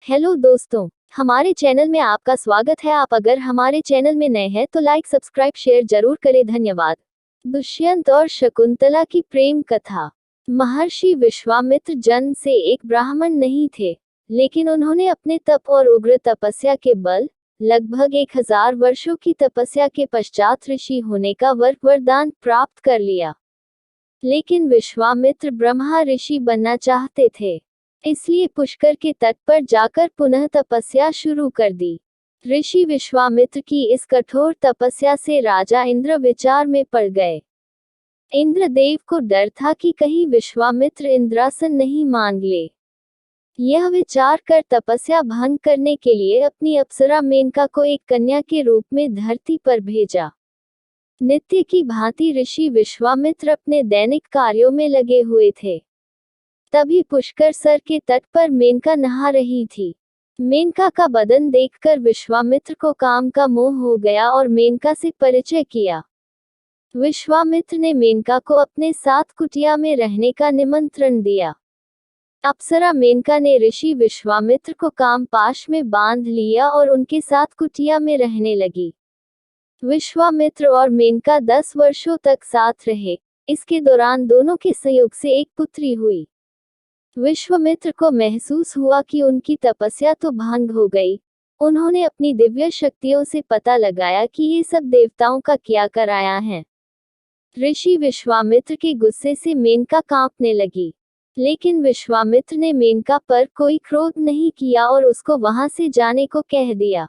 Hello दोस्तों, हमारे channel में आपका स्वागत है। आप अगर हमारे चैनल में नए हैं तो लाइक सब्सक्राइब शेयर जरूर करें, धन्यवाद। दुष्यंत और शकुंतला की प्रेम कथा। महर्षि विश्वामित्र जन्म से एक ब्राह्मण नहीं थे, लेकिन उन्होंने अपने तप और उग्र तपस्या के बल लगभग 1000 वर्षों की तपस्या के पश्चात ऋषि होने का वरदान प्राप्त कर लिया। लेकिन विश्वामित्र ब्रह्मा ऋषि बनना चाहते थे, इसलिए पुष्कर के तट पर जाकर पुनः तपस्या शुरू कर दी। ऋषि विश्वामित्र की इस कठोर तपस्या से राजा इंद्र विचार में पड़ गए। इंद्रदेव को डर था कि कहीं विश्वामित्र इंद्रासन नहीं मांग ले। यह विचार कर तपस्या भंग करने के लिए अपनी अप्सरा मेनका को एक कन्या के रूप में धरती पर भेजा। नित्य की भांति ऋषि विश्वामित्र अपने दैनिक कार्यों में लगे हुए थे। तभी पुष्कर सर के तट पर मेनका नहा रही थी। मेनका का बदन देखकर विश्वामित्र को काम का मोह हो गया और मेनका से परिचय किया। विश्वामित्र ने मेनका को अपने साथ कुटिया में रहने का निमंत्रण दिया। अप्सरा मेनका ने ऋषि विश्वामित्र को काम पाश में बांध लिया और उनके साथ कुटिया में रहने लगी। विश्वामित्र और मेनका 10 वर्षों तक साथ रहे। इसके दौरान दोनों के संयोग से एक पुत्री हुई। विश्वामित्र को महसूस हुआ कि उनकी तपस्या तो भंग हो गई। उन्होंने अपनी दिव्य शक्तियों से पता लगाया कि ये सब देवताओं का क्या कराया है। ऋषि विश्वामित्र के गुस्से से मेनका कांपने लगी, लेकिन विश्वामित्र ने मेनका पर कोई क्रोध नहीं किया और उसको वहां से जाने को कह दिया।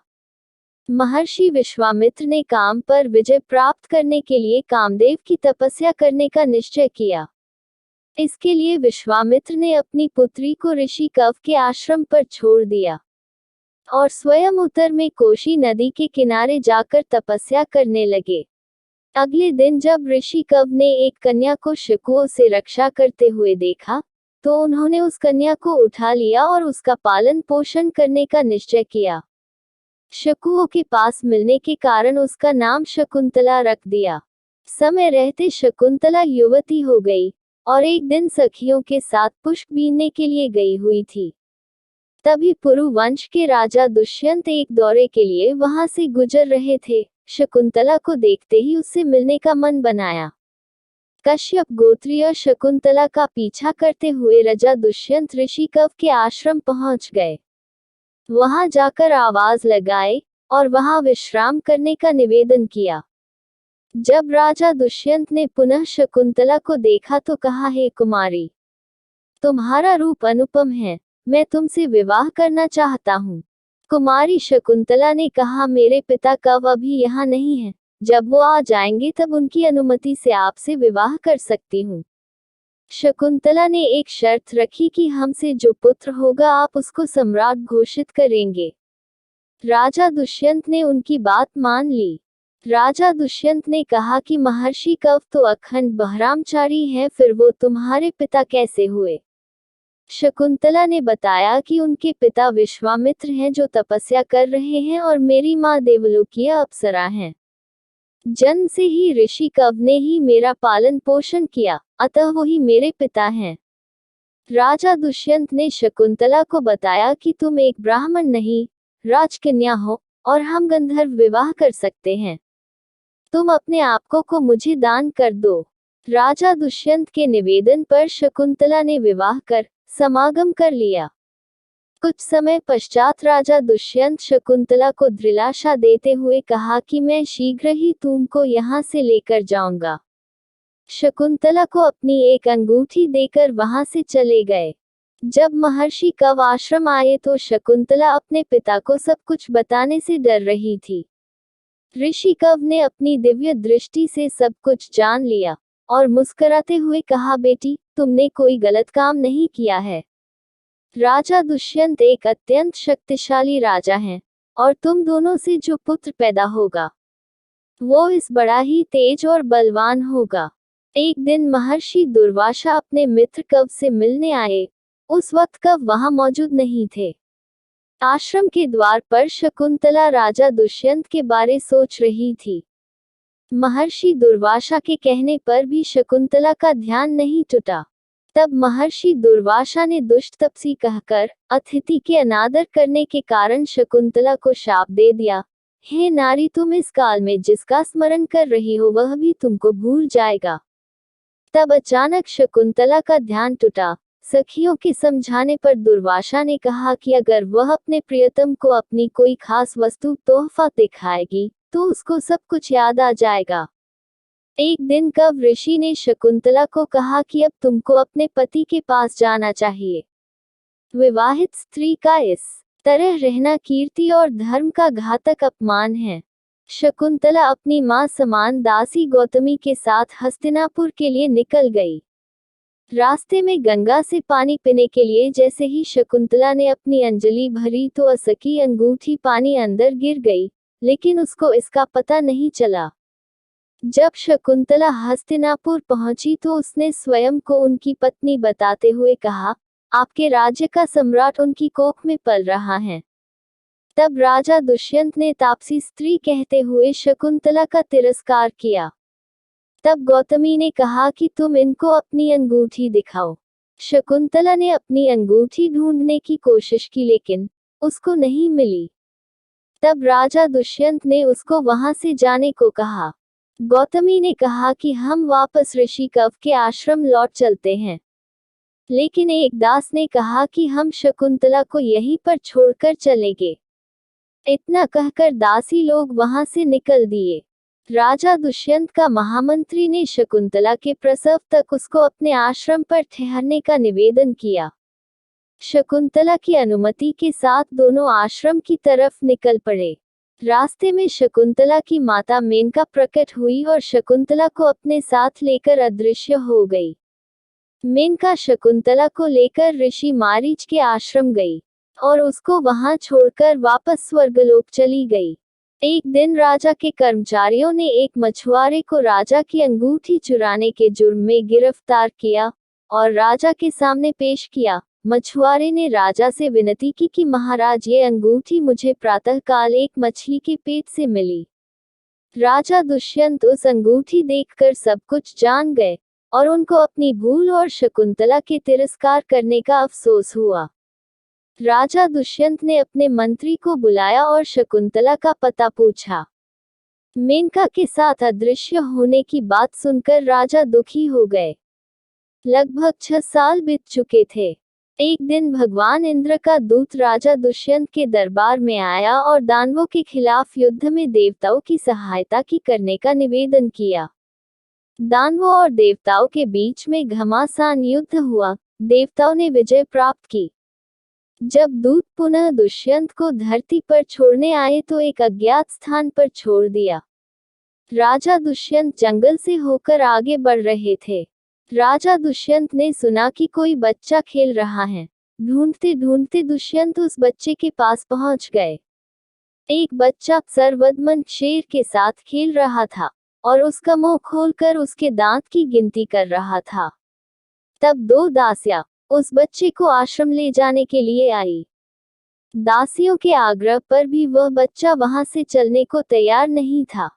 महर्षि विश्वामित्र ने काम पर विजय प्राप्त करने के लिए कामदेव की तपस्या करने का निश्चय किया। इसके लिए विश्वामित्र ने अपनी पुत्री को ऋषि कव के आश्रम पर छोड़ दिया और स्वयं उत्तर में कोशी नदी के किनारे जाकर तपस्या करने लगे। अगले दिन जब ऋषि कव ने एक कन्या को शकुओं से रक्षा करते हुए देखा, तो उन्होंने उस कन्या को उठा लिया और उसका पालन पोषण करने का निश्चय किया। शकुओं के पास मिलने के कारण उसका नाम शकुंतला रख दिया। समय रहते शकुंतला युवती हो गई और एक दिन सखियों के साथ पुष्प बीनने के लिए गई हुई थी। तभी पुरु वंश के राजा दुष्यंत एक दौरे के लिए वहां से गुजर रहे थे। शकुंतला को देखते ही उससे मिलने का मन बनाया। कश्यप गोत्रीय शकुंतला का पीछा करते हुए राजा दुष्यंत ऋषि कव के आश्रम पहुंच गए। वहां जाकर आवाज लगाई और वहां विश्राम करने का निवेदन किया। जब राजा दुष्यंत ने पुनः शकुंतला को देखा तो कहा, हे कुमारी, तुम्हारा रूप अनुपम है, मैं तुमसे विवाह करना चाहता हूँ। कुमारी शकुंतला ने कहा, मेरे पिता कब अभी यहाँ नहीं है, जब वो आ जाएंगे तब उनकी अनुमति से आपसे विवाह कर सकती हूँ। शकुंतला ने एक शर्त रखी कि हमसे जो पुत्र होगा आप उसको सम्राट घोषित करेंगे। राजा दुष्यंत ने उनकी बात मान ली। राजा दुष्यंत ने कहा कि महर्षि कव तो अखंड ब्रह्मचारी हैं, फिर वो तुम्हारे पिता कैसे हुए? शकुंतला ने बताया कि उनके पिता विश्वामित्र हैं जो तपस्या कर रहे हैं और मेरी माँ देवलोकीय अप्सरा हैं। जन्म से ही ऋषि कव ने ही मेरा पालन पोषण किया, अतः वही मेरे पिता हैं। राजा दुष्यंत ने शकुंतला को बताया कि तुम एक ब्राह्मण नहीं, राजकन्या हो और हम गंधर्व विवाह कर सकते हैं। तुम अपने आप को मुझे दान कर दो। राजा दुष्यंत के निवेदन पर शकुंतला ने विवाह कर समागम कर लिया। कुछ समय पश्चात राजा दुष्यंत शकुंतला को दिलासा देते हुए कहा कि मैं शीघ्र ही तुमको यहाँ से लेकर जाऊंगा। शकुंतला को अपनी एक अंगूठी देकर वहां से चले गए। जब महर्षि कव आश्रम आए तो शकुंतला अपने पिता को सब कुछ बताने से डर रही थी। ऋषि कव ने अपनी दिव्य दृष्टि से सब कुछ जान लिया और मुस्कुराते हुए कहा, बेटी, तुमने कोई गलत काम नहीं किया है। राजा दुष्यंत एक अत्यंत शक्तिशाली राजा हैं और तुम दोनों से जो पुत्र पैदा होगा वो इस बड़ा ही तेज और बलवान होगा। एक दिन महर्षि दुर्वासा अपने मित्र कव से मिलने आए। उस वक्त कव वहां मौजूद नहीं थे। आश्रम के द्वार पर शकुंतला राजा दुष्यंत के बारे सोच रही थी। महर्षि दुर्वासा के कहने पर भी शकुंतला का ध्यान नहीं टूटा। तब महर्षि दुर्वासा ने दुष्ट तपसी कहकर अतिथि के अनादर करने के कारण शकुंतला को शाप दे दिया, हे नारी, तुम इस काल में जिसका स्मरण कर रही हो वह भी तुमको भूल जाएगा। तब अचानक शकुंतला का ध्यान टूटा। सखियों के समझाने पर दुर्वासा ने कहा कि अगर वह अपने प्रियतम को अपनी कोई खास वस्तु तोहफा दिखाएगी तो उसको सब कुछ याद आ जाएगा। एक दिन कव ऋषि ने शकुंतला को कहा कि अब तुमको अपने पति के पास जाना चाहिए। विवाहित स्त्री का इस तरह रहना कीर्ति और धर्म का घातक अपमान है। शकुंतला अपनी मां समान दासी गौतमी के साथ हस्तिनापुर के लिए निकल गई। रास्ते में गंगा से पानी पीने के लिए जैसे ही शकुंतला ने अपनी अंजलि भरी तो असकी अंगूठी पानी अंदर गिर गई, लेकिन उसको इसका पता नहीं चला। जब शकुंतला हस्तिनापुर पहुंची तो उसने स्वयं को उनकी पत्नी बताते हुए कहा, आपके राज्य का सम्राट उनकी कोख में पल रहा है। तब राजा दुष्यंत ने तापसी स्त्री कहते हुए शकुंतला का तिरस्कार किया। तब गौतमी ने कहा कि तुम इनको अपनी अंगूठी दिखाओ। शकुंतला ने अपनी अंगूठी ढूंढने की कोशिश की लेकिन उसको नहीं मिली। तब राजा दुष्यंत ने उसको वहां से जाने को कहा। गौतमी ने कहा कि हम वापस ऋषि कव के आश्रम लौट चलते हैं, लेकिन एक दास ने कहा कि हम शकुंतला को यहीं पर छोड़कर चलेंगे। इतना कहकर दासी लोग वहां से निकल दिए। राजा दुष्यंत का महामंत्री ने शकुंतला के प्रसव तक उसको अपने आश्रम पर ठहरने का निवेदन किया। शकुंतला की अनुमति के साथ दोनों आश्रम की तरफ निकल पड़े। रास्ते में शकुंतला की माता मेनका प्रकट हुई और शकुंतला को अपने साथ लेकर अदृश्य हो गई। मेनका शकुंतला को लेकर ऋषि मारीच के आश्रम गई और उसको वहां छोड़कर वापस स्वर्गलोक चली गई। एक दिन राजा के कर्मचारियों ने एक मछुआरे को राजा की अंगूठी चुराने के जुर्म में गिरफ्तार किया और राजा के सामने पेश किया। मछुआरे ने राजा से विनती की कि महाराज, ये अंगूठी मुझे प्रातःकाल एक मछली के पेट से मिली। राजा दुष्यंत उस अंगूठी देखकर सब कुछ जान गए और उनको अपनी भूल और शकुंतला के तिरस्कार करने का अफसोस हुआ। राजा दुष्यंत ने अपने मंत्री को बुलाया और शकुंतला का पता पूछा। मेनका के साथ अदृश्य होने की बात सुनकर राजा दुखी हो गए। लगभग 6 साल बीत चुके थे। एक दिन भगवान इंद्र का दूत राजा दुष्यंत के दरबार में आया और दानवों के खिलाफ युद्ध में देवताओं की सहायता की करने का निवेदन किया। दानवों और देवताओं के बीच में घमासान युद्ध हुआ। देवताओं ने विजय प्राप्त की। जब दूत पुनः दुष्यंत को धरती पर छोड़ने आए तो एक अज्ञात स्थान पर छोड़ दिया। राजा दुष्यंत जंगल से होकर आगे बढ़ रहे थे। राजा दुष्यंत ने सुना कि कोई बच्चा खेल रहा है। ढूंढते ढूंढते दुष्यंत उस बच्चे के पास पहुंच गए। एक बच्चा सर्वदमन शेर के साथ खेल रहा था और उसका मुंह खोलकर उसके दांत की गिनती कर रहा था। तब 2 दासियां उस बच्चे को आश्रम ले जाने के लिए आई। दासियों के आग्रह पर भी वह बच्चा वहां से चलने को तैयार नहीं था।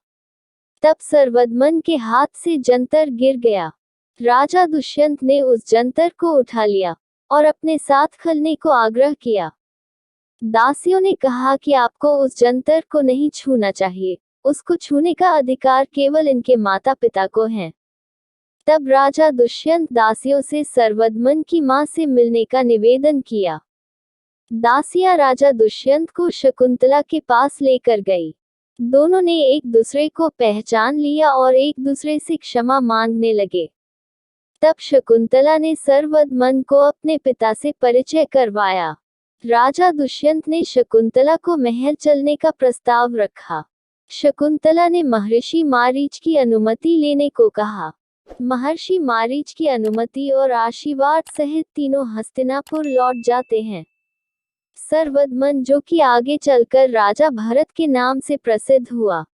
तब सर्वदमन के हाथ से जंतर गिर गया। राजा दुष्यंत ने उस जंतर को उठा लिया और अपने साथ खलने को आग्रह किया। दासियों ने कहा कि आपको उस जंतर को नहीं छूना चाहिए, उसको छूने का अधिकार केवल इनके माता पिता को है। तब राजा दुष्यंत दासियों से सर्वदमन की मां से मिलने का निवेदन किया। दासियां राजा दुष्यंत को शकुंतला के पास लेकर गई। दोनों ने एक दूसरे को पहचान लिया और एक दूसरे से क्षमा मांगने लगे। तब शकुंतला ने सर्वदमन को अपने पिता से परिचय करवाया। राजा दुष्यंत ने शकुंतला को महल चलने का प्रस्ताव रखा। शकुंतला ने महर्षि मारीच की अनुमति लेने को कहा। महर्षि मारीच की अनुमति और आशीर्वाद सहित तीनों हस्तिनापुर लौट जाते हैं। सर्वदमन, जो कि आगे चलकर राजा भरत के नाम से प्रसिद्ध हुआ,